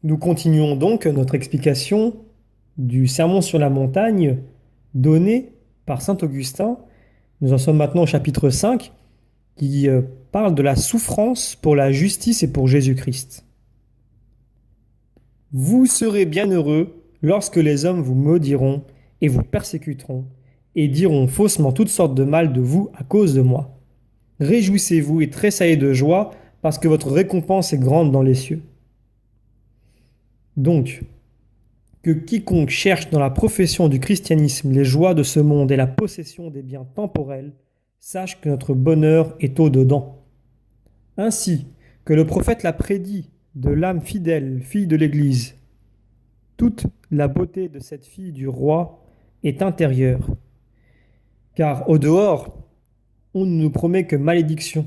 Nous continuons donc notre explication du Sermon sur la montagne donné par saint Augustin. Nous en sommes maintenant au chapitre 5 qui parle de la souffrance pour la justice et pour Jésus-Christ. Vous serez bienheureux lorsque les hommes vous maudiront et vous persécuteront et diront faussement toutes sortes de mal de vous à cause de moi. Réjouissez-vous et tressaillez de joie parce que votre récompense est grande dans les cieux. Donc, que quiconque cherche dans la profession du christianisme les joies de ce monde et la possession des biens temporels, sache que notre bonheur est au-dedans. Ainsi que le prophète l'a prédit de l'âme fidèle, fille de l'Église, toute la beauté de cette fille du roi est intérieure. Car au dehors, on ne nous promet que malédiction,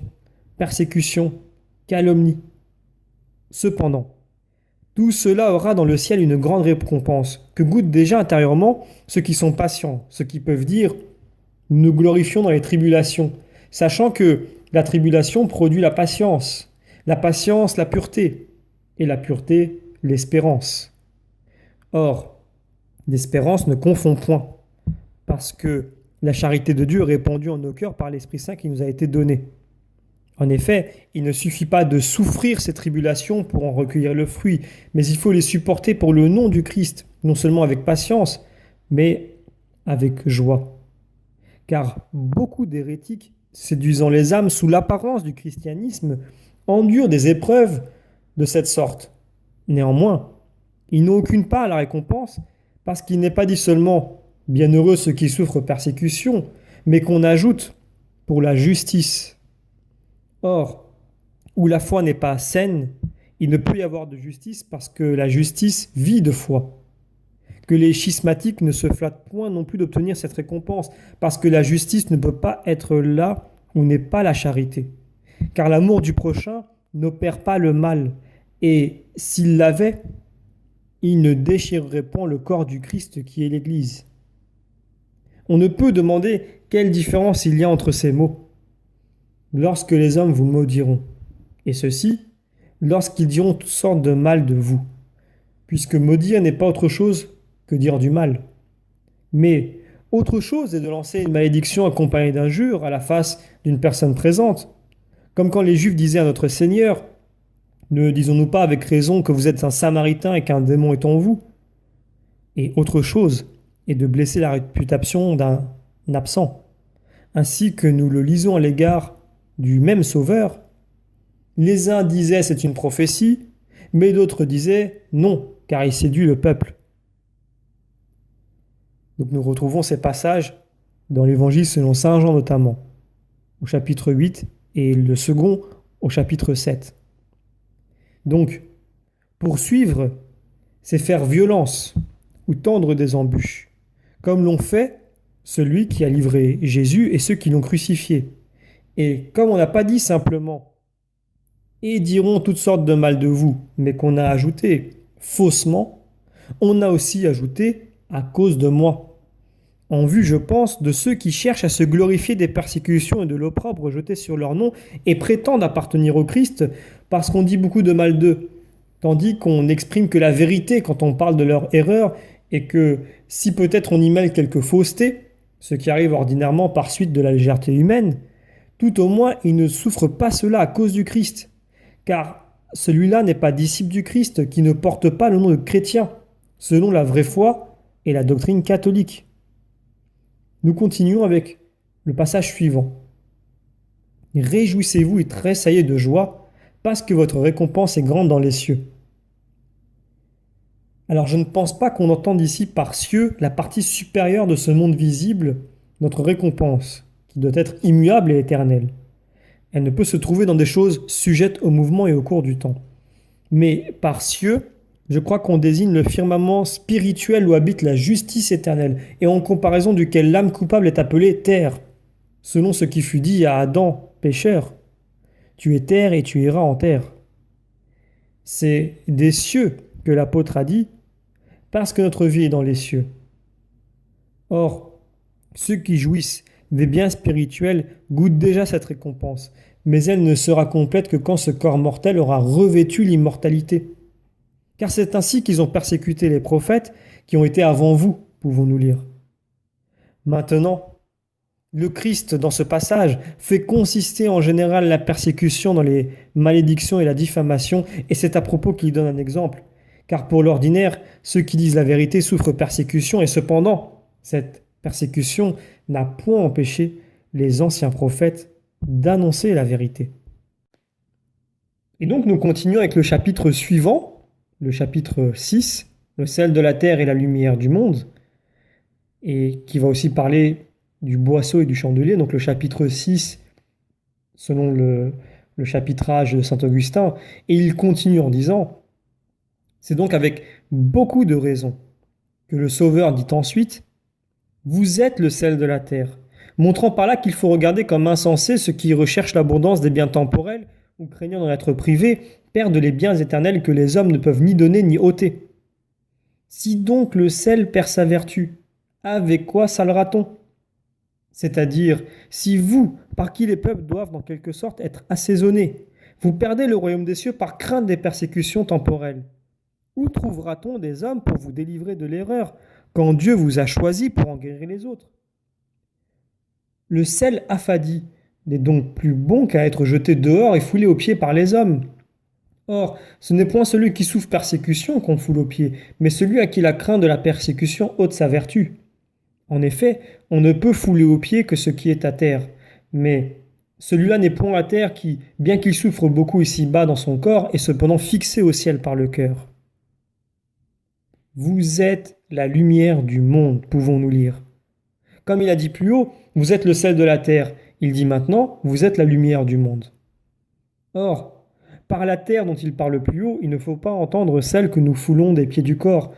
persécution, calomnie. Cependant, tout cela aura dans le ciel une grande récompense, que goûtent déjà intérieurement ceux qui sont patients, ceux qui peuvent dire « nous nous glorifions dans les tribulations », sachant que la tribulation produit la patience, la pureté, et la pureté, l'espérance. Or, l'espérance ne confond point, parce que la charité de Dieu est répandue en nos cœurs par l'Esprit Saint qui nous a été donné. En effet, il ne suffit pas de souffrir ces tribulations pour en recueillir le fruit, mais il faut les supporter pour le nom du Christ, non seulement avec patience, mais avec joie. Car beaucoup d'hérétiques, séduisant les âmes sous l'apparence du christianisme, endurent des épreuves de cette sorte. Néanmoins, ils n'ont aucune part à la récompense, parce qu'il n'est pas dit seulement « bienheureux ceux qui souffrent persécution », mais qu'on ajoute « pour la justice ». Or, où la foi n'est pas saine, il ne peut y avoir de justice parce que la justice vit de foi. Que les schismatiques ne se flattent point non plus d'obtenir cette récompense, parce que la justice ne peut pas être là où n'est pas la charité. Car l'amour du prochain n'opère pas le mal, et s'il l'avait, il ne déchirerait point le corps du Christ qui est l'Église. On ne peut demander quelle différence il y a entre ces mots. Lorsque les hommes vous maudiront, et ceci, lorsqu'ils diront toutes sortes de mal de vous, puisque maudire n'est pas autre chose que dire du mal. Mais autre chose est de lancer une malédiction accompagnée d'injures à la face d'une personne présente, comme quand les Juifs disaient à notre Seigneur, ne disons-nous pas avec raison que vous êtes un Samaritain et qu'un démon est en vous? Et autre chose est de blesser la réputation d'un absent, ainsi que nous le lisons à l'égard du même Sauveur. Les uns disaient c'est une prophétie, mais d'autres disaient non, car il séduit le peuple. Donc nous retrouvons ces passages dans l'Évangile selon saint Jean notamment, au chapitre 8 et le second au chapitre 7. Donc, poursuivre, c'est faire violence ou tendre des embûches, comme l'ont fait celui qui a livré Jésus et ceux qui l'ont crucifié. Et comme on n'a pas dit simplement « et diront toutes sortes de mal de vous », mais qu'on a ajouté faussement, on a aussi ajouté « à cause de moi », en vue, je pense, de ceux qui cherchent à se glorifier des persécutions et de l'opprobre jeté sur leur nom et prétendent appartenir au Christ parce qu'on dit beaucoup de mal d'eux, tandis qu'on n'exprime que la vérité quand on parle de leur erreur et que si peut-être on y mêle quelques faussetés, ce qui arrive ordinairement par suite de la légèreté humaine, tout au moins, il ne souffre pas cela à cause du Christ, car celui-là n'est pas disciple du Christ, qui ne porte pas le nom de chrétien, selon la vraie foi et la doctrine catholique. Nous continuons avec le passage suivant. Réjouissez-vous et tressaillez de joie, parce que votre récompense est grande dans les cieux. Alors je ne pense pas qu'on entende ici par cieux la partie supérieure de ce monde visible, notre récompense, qui doit être immuable et éternelle. Elle ne peut se trouver dans des choses sujettes au mouvement et au cours du temps. Mais par cieux, je crois qu'on désigne le firmament spirituel où habite la justice éternelle, et en comparaison duquel l'âme coupable est appelée terre, selon ce qui fut dit à Adam, pécheur. Tu es terre et tu iras en terre. C'est des cieux que l'apôtre a dit, parce que notre vie est dans les cieux. Or, ceux qui jouissent des biens spirituels goûtent déjà cette récompense, mais elle ne sera complète que quand ce corps mortel aura revêtu l'immortalité. Car c'est ainsi qu'ils ont persécuté les prophètes qui ont été avant vous, pouvons-nous lire. Maintenant, le Christ, dans ce passage, fait consister en général la persécution dans les malédictions et la diffamation, et c'est à propos qu'il donne un exemple. Car pour l'ordinaire, ceux qui disent la vérité souffrent persécution, et cependant, cette persécution n'a point empêché les anciens prophètes d'annoncer la vérité. Et donc nous continuons avec le chapitre suivant, le chapitre 6, le sel de la terre et la lumière du monde, et qui va aussi parler du boisseau et du chandelier, donc le chapitre 6, selon le chapitrage de saint Augustin, et il continue en disant, c'est donc avec beaucoup de raison que le Sauveur dit ensuite, vous êtes le sel de la terre, montrant par là qu'il faut regarder comme insensé ceux qui recherchent l'abondance des biens temporels ou craignant d'en être privés, perdent les biens éternels que les hommes ne peuvent ni donner ni ôter. Si donc le sel perd sa vertu, avec quoi salera-t-on ? C'est-à-dire, si vous, par qui les peuples doivent en quelque sorte être assaisonnés, vous perdez le royaume des cieux par crainte des persécutions temporelles, où trouvera-t-on des hommes pour vous délivrer de l'erreur, quand Dieu vous a choisi pour en guérir les autres ? Le sel affadi n'est donc plus bon qu'à être jeté dehors et foulé aux pieds par les hommes. Or, ce n'est point celui qui souffre persécution qu'on foule aux pieds, mais celui à qui la crainte de la persécution ôte sa vertu. En effet, on ne peut fouler aux pieds que ce qui est à terre, mais celui-là n'est point à terre qui, bien qu'il souffre beaucoup ici-bas dans son corps, est cependant fixé au ciel par le cœur. Vous êtes la lumière du monde, pouvons-nous lire. Comme il a dit plus haut, vous êtes le sel de la terre. Il dit maintenant, vous êtes la lumière du monde. Or, par la terre dont il parle plus haut, il ne faut pas entendre celle que nous foulons des pieds du corps,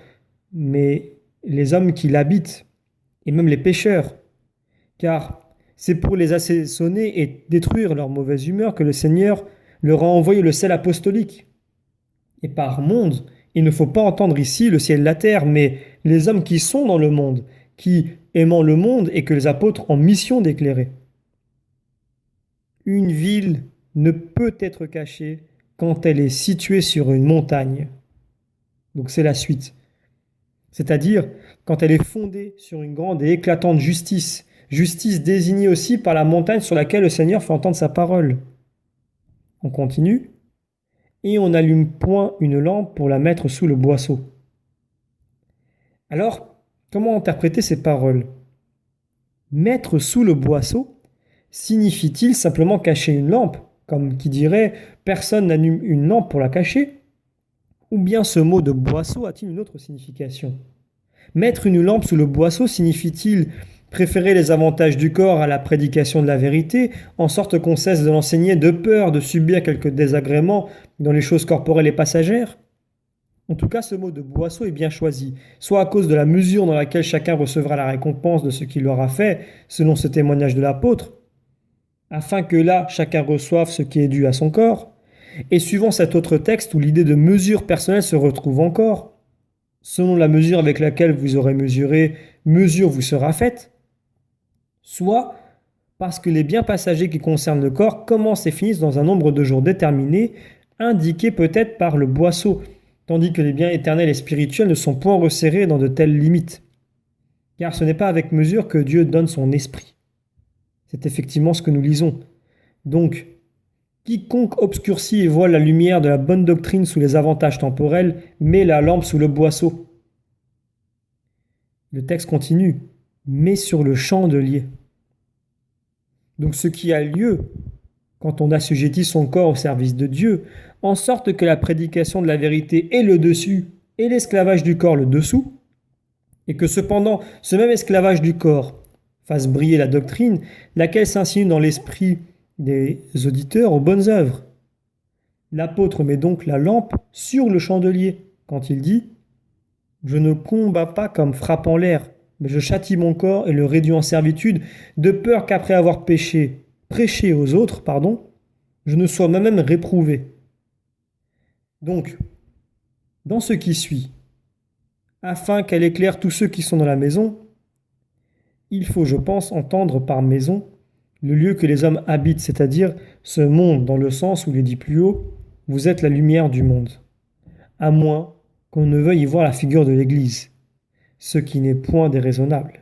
mais les hommes qui l'habitent, et même les pécheurs. Car c'est pour les assaisonner et détruire leur mauvaise humeur que le Seigneur leur a envoyé le sel apostolique. Et par monde, il ne faut pas entendre ici le ciel et la terre, mais les hommes qui sont dans le monde, qui aimant le monde et que les apôtres ont mission d'éclairer. Une ville ne peut être cachée quand elle est située sur une montagne. Donc c'est la suite. C'est-à-dire quand elle est fondée sur une grande et éclatante justice, justice désignée aussi par la montagne sur laquelle le Seigneur fait entendre sa parole. On continue. Et on n'allume point une lampe pour la mettre sous le boisseau. Alors, comment interpréter ces paroles ? Mettre sous le boisseau signifie-t-il simplement cacher une lampe, comme qui dirait « personne n'allume une lampe pour la cacher » ? Ou bien ce mot de boisseau a-t-il une autre signification ? Mettre une lampe sous le boisseau signifie-t-il préférer les avantages du corps à la prédication de la vérité, en sorte qu'on cesse de l'enseigner de peur de subir quelques désagréments dans les choses corporelles et passagères ? En tout cas, ce mot de boisseau est bien choisi, soit à cause de la mesure dans laquelle chacun recevra la récompense de ce qu'il aura fait, selon ce témoignage de l'apôtre, afin que là, chacun reçoive ce qui est dû à son corps, et suivant cet autre texte où l'idée de mesure personnelle se retrouve encore, selon la mesure avec laquelle vous aurez mesuré, mesure vous sera faite, soit parce que les biens passagers qui concernent le corps commencent et finissent dans un nombre de jours déterminé, indiqué peut-être par le boisseau, tandis que les biens éternels et spirituels ne sont point resserrés dans de telles limites. Car ce n'est pas avec mesure que Dieu donne son esprit. C'est effectivement ce que nous lisons. Donc, quiconque obscurcit et voile la lumière de la bonne doctrine sous les avantages temporels met la lampe sous le boisseau. Le texte continue, mais sur le chandelier. Donc ce qui a lieu quand on assujettit son corps au service de Dieu, en sorte que la prédication de la vérité est le dessus et l'esclavage du corps le dessous, et que cependant ce même esclavage du corps fasse briller la doctrine, laquelle s'insinue dans l'esprit des auditeurs aux bonnes œuvres. L'apôtre met donc la lampe sur le chandelier quand il dit « Je ne combats pas comme frappant l'air, mais je châtie mon corps et le réduis en servitude, de peur qu'après avoir prêché aux autres, je ne sois moi-même réprouvé. » Donc, dans ce qui suit, afin qu'elle éclaire tous ceux qui sont dans la maison, il faut, je pense, entendre par maison le lieu que les hommes habitent, c'est-à-dire ce monde dans le sens où il est dit plus haut, vous êtes la lumière du monde. À moins qu'on ne veuille y voir la figure de l'Église, ce qui n'est point déraisonnable.